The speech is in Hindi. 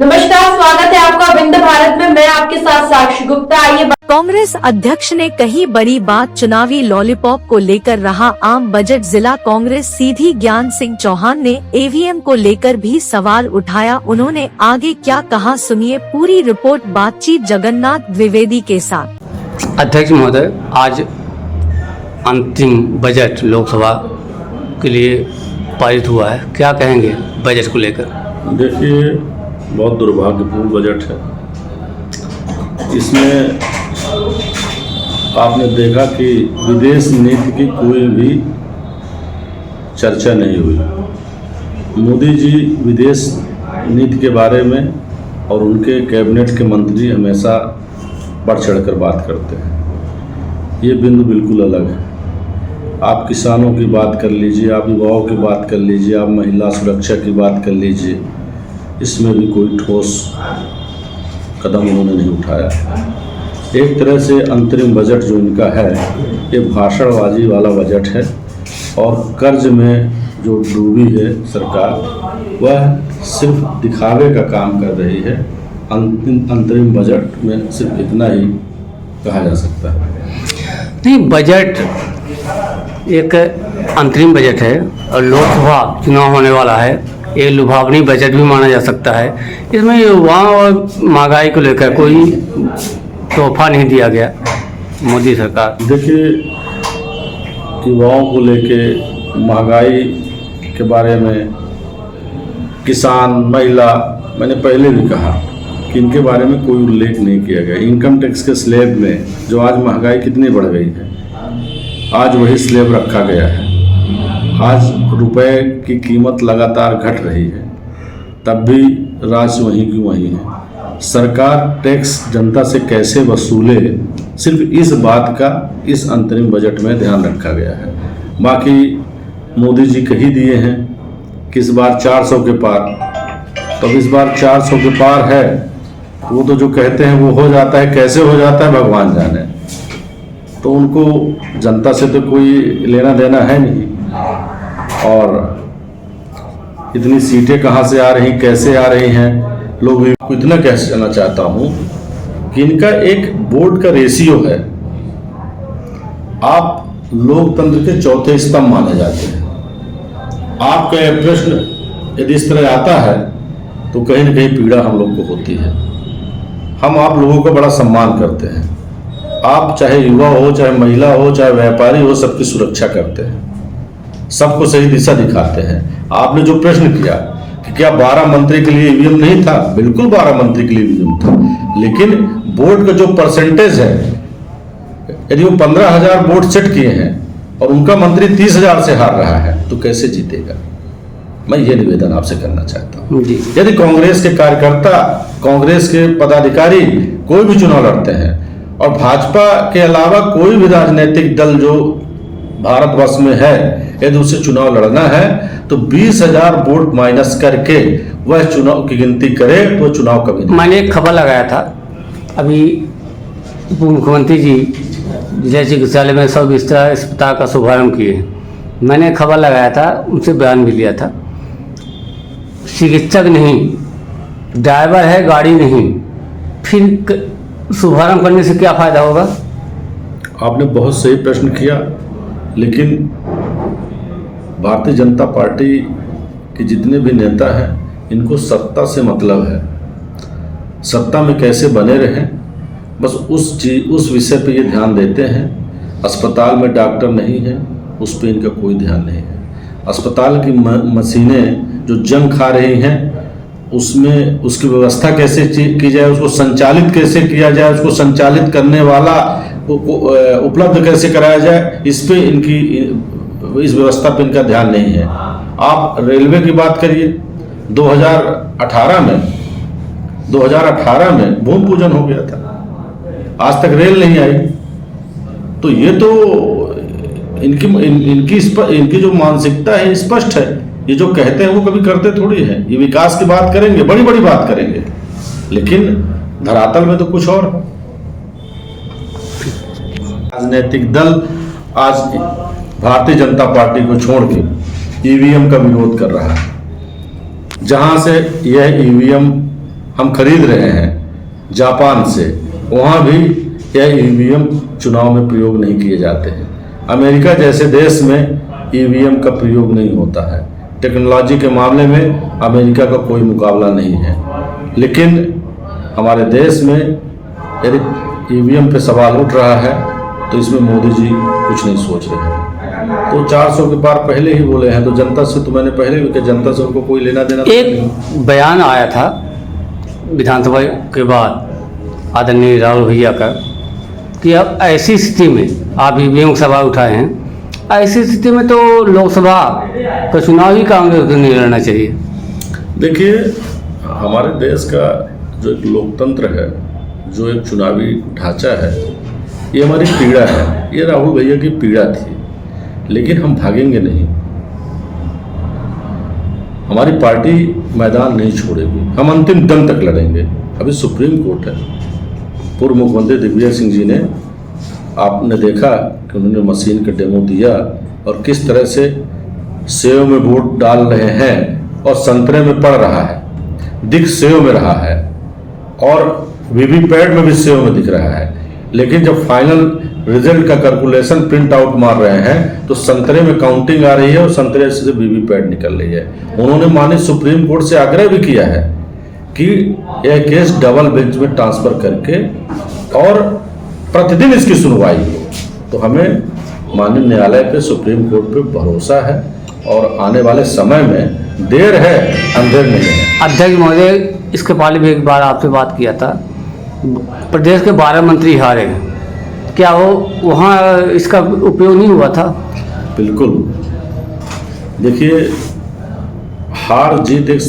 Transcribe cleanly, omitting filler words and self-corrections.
नमस्कार, स्वागत है आपका विंध्य भारत में। मैं आपके साथ साक्षी गुप्ता। आइए। कांग्रेस अध्यक्ष ने कही बड़ी बात, चुनावी लॉलीपॉप को लेकर रहा आम बजट। जिला कांग्रेस सीधी ज्ञान सिंह चौहान ने ईवीएम को लेकर भी सवाल उठाया। उन्होंने आगे क्या कहा, सुनिए पूरी रिपोर्ट। बातचीत जगन्नाथ द्विवेदी के साथ। अध्यक्ष महोदय, आज अंतिम बजट लोकसभा के लिए पारित हुआ है, क्या कहेंगे बजट को लेकर? देखिए, बहुत दुर्भाग्यपूर्ण बजट है। इसमें आपने देखा कि विदेश नीति की कोई भी चर्चा नहीं हुई। मोदी जी विदेश नीति के बारे में और उनके कैबिनेट के मंत्री हमेशा बढ़ चढ़कर बात करते हैं। ये बिंदु बिल्कुल अलग है। आप किसानों की बात कर लीजिए, आप युवाओं की बात कर लीजिए, आप महिला सुरक्षा की बात कर लीजिए, इसमें भी कोई ठोस कदम उन्होंने नहीं उठाया। एक तरह से अंतरिम बजट जो इनका है, ये भाषणबाजी वाला बजट है और कर्ज में जो डूबी है सरकार, वह सिर्फ दिखावे का काम कर रही है। अंतरिम बजट में सिर्फ इतना ही कहा जा सकता है। नहीं, बजट एक अंतरिम बजट है और लोकसभा चुनाव होने वाला है। एक लुभावनी बजट भी माना जा सकता है। इसमें युवाओं और महंगाई को लेकर कोई तोहफा नहीं दिया गया मोदी सरकार। देखिए, युवाओं को लेके महंगाई के बारे में, किसान, महिला, मैंने पहले भी कहा कि इनके बारे में कोई उल्लेख नहीं किया गया। इनकम टैक्स के स्लैब में जो आज महंगाई कितनी बढ़ गई है, आज वही स्लैब रखा गया है। आज रुपए की कीमत लगातार घट रही है, तब भी राशि वहीं की वहीं है। सरकार टैक्स जनता से कैसे वसूले, सिर्फ इस बात का इस अंतरिम बजट में ध्यान रखा गया है। बाकी मोदी जी कह ही दिए हैं कि इस बार 400 के पार, तो इस बार 400 के पार है। वो तो जो कहते हैं वो हो जाता है, कैसे हो जाता है भगवान जाने। तो उनको जनता से तो कोई लेना देना है नहीं। और इतनी सीटें कहाँ से आ रही, कैसे आ रही हैं, लोग भी इतना कहना चाहता हूँ कि इनका एक बोर्ड का रेशियो है। आप लोकतंत्र के चौथे स्तंभ माने जाते हैं। आपका यह प्रश्न यदि इस तरह आता है तो कहीं न कहीं पीड़ा हम लोग को होती है। हम आप लोगों का बड़ा सम्मान करते हैं। आप चाहे युवा हो, चाहे महिला हो, चाहे व्यापारी हो, सबकी सुरक्षा करते हैं, सबको सही दिशा दिखाते हैं। आपने जो प्रश्न किया कि क्या 12 मंत्री के लिए ईवीएम नहीं था, बिल्कुल 12 मंत्री के लिए ईवीएम था, लेकिन बोर्ड का जो परसेंटेज है, यदि वो 15,000 वोट सेट किए हैं और उनका मंत्री 30,000 से हार रहा है तो कैसे जीतेगा? मैं ये निवेदन आपसे करना चाहता हूँ। यदि कांग्रेस के कार्यकर्ता, कांग्रेस के पदाधिकारी कोई भी चुनाव लड़ते हैं और भाजपा के अलावा कोई भी राजनीतिक दल जो भारतवर्ष में है, यदि उसे चुनाव लड़ना है तो 20,000 वोट माइनस करके वह चुनाव की गिनती करे तो चुनाव कभी नहीं। मैंने एक खबर लगाया था, अभी उप मुख्यमंत्री जी जिला चिकित्सालय में 100 बिस्तर अस्पताल का शुभारंभ किए। मैंने खबर लगाया था, उनसे बयान भी लिया था। चिकित्सक नहीं, ड्राइवर है, गाड़ी नहीं, फिर शुभारंभ करने से क्या फायदा होगा? आपने बहुत सही प्रश्न किया, लेकिन भारतीय जनता पार्टी के जितने भी नेता हैं, इनको सत्ता से मतलब है। सत्ता में कैसे बने रहें, बस उस विषय पे ये ध्यान देते हैं। अस्पताल में डॉक्टर नहीं है, उस पे इनका कोई ध्यान नहीं है। अस्पताल की मशीनें जो जंग खा रही हैं, उसमें उसकी व्यवस्था कैसे की जाए, उसको संचालित कैसे किया जाए, उसको संचालित करने वाला उपलब्ध कैसे कराया जाए, इस पे इनकी, इस व्यवस्था पे इनका ध्यान नहीं है। आप रेलवे की बात करिए, 2018 में भूमि पूजन हो गया था, आज तक रेल नहीं आई। तो ये तो इनकी जो मानसिकता है स्पष्ट है। ये जो कहते हैं वो कभी करते थोड़ी है। ये विकास की बात करेंगे, बड़ी बड़ी बात करेंगे, लेकिन धरातल में तो कुछ और। राजनीतिक दल आज भारतीय जनता पार्टी को छोड़ के ईवीएम का विरोध कर रहा है। जहां से यह ईवीएम हम खरीद रहे हैं जापान से, वहाँ भी यह ईवीएम चुनाव में प्रयोग नहीं किए जाते हैं। अमेरिका जैसे देश में ईवीएम का प्रयोग नहीं होता है। टेक्नोलॉजी के मामले में अमेरिका का कोई मुकाबला नहीं है। लेकिन हमारे देश में यदि ईवीएम पे सवाल उठ रहा है तो इसमें मोदी जी कुछ नहीं सोच रहे हैं। तो 400 के पार पहले ही बोले हैं, तो जनता से तो मैंने पहले भी कहा, जनता से उनको कोई लेना देना एक बयान आया था विधानसभा के बाद आदरणीय राहुल भैया का कि अब ऐसी स्थिति में आप ईवीएम का सवाल उठाए हैं, ऐसी स्थिति में तो लोकसभा का चुनाव ही कांग्रेस को नहीं लड़ना चाहिए। देखिए, हमारे देश का जो एक लोकतंत्र है, जो एक चुनावी ढांचा है, ये हमारी पीड़ा है। ये राहुल भैया की पीड़ा थी, लेकिन हम भागेंगे नहीं। हमारी पार्टी मैदान नहीं छोड़ेगी, हम अंतिम दम तक लड़ेंगे। अभी सुप्रीम कोर्ट है। पूर्व मुख्यमंत्री दिग्विजय सिंह जी ने, आपने देखा कि उन्होंने मशीन का डेमो दिया और किस तरह से सेव में वोट डाल रहे हैं और संतरे में पड़ रहा है, दिख सेव में रहा है और वीवीपैट में भी सेव में दिख रहा है। लेकिन जब फाइनल रिजल्ट का कैलकुलेशन प्रिंट आउट मार रहे हैं तो संतरे में काउंटिंग आ रही है और संतरे से वीवीपैट निकल रही है। उन्होंने माननीय सुप्रीम कोर्ट से आग्रह भी किया है कि यह केस डबल बेंच में ट्रांसफर करके और प्रतिदिन इसकी सुनवाई हो। तो हमें माननीय न्यायालय पे, सुप्रीम कोर्ट पे भरोसा है और आने वाले समय में देर है अंधेर नहीं है। अध्यक्ष महोदय, इसके पहले भी एक बार आपसे बात किया था, प्रदेश के 12 मंत्री हारे, क्या वो वहाँ इसका उपयोग नहीं हुआ था? बिल्कुल। देखिए, हार जीत एक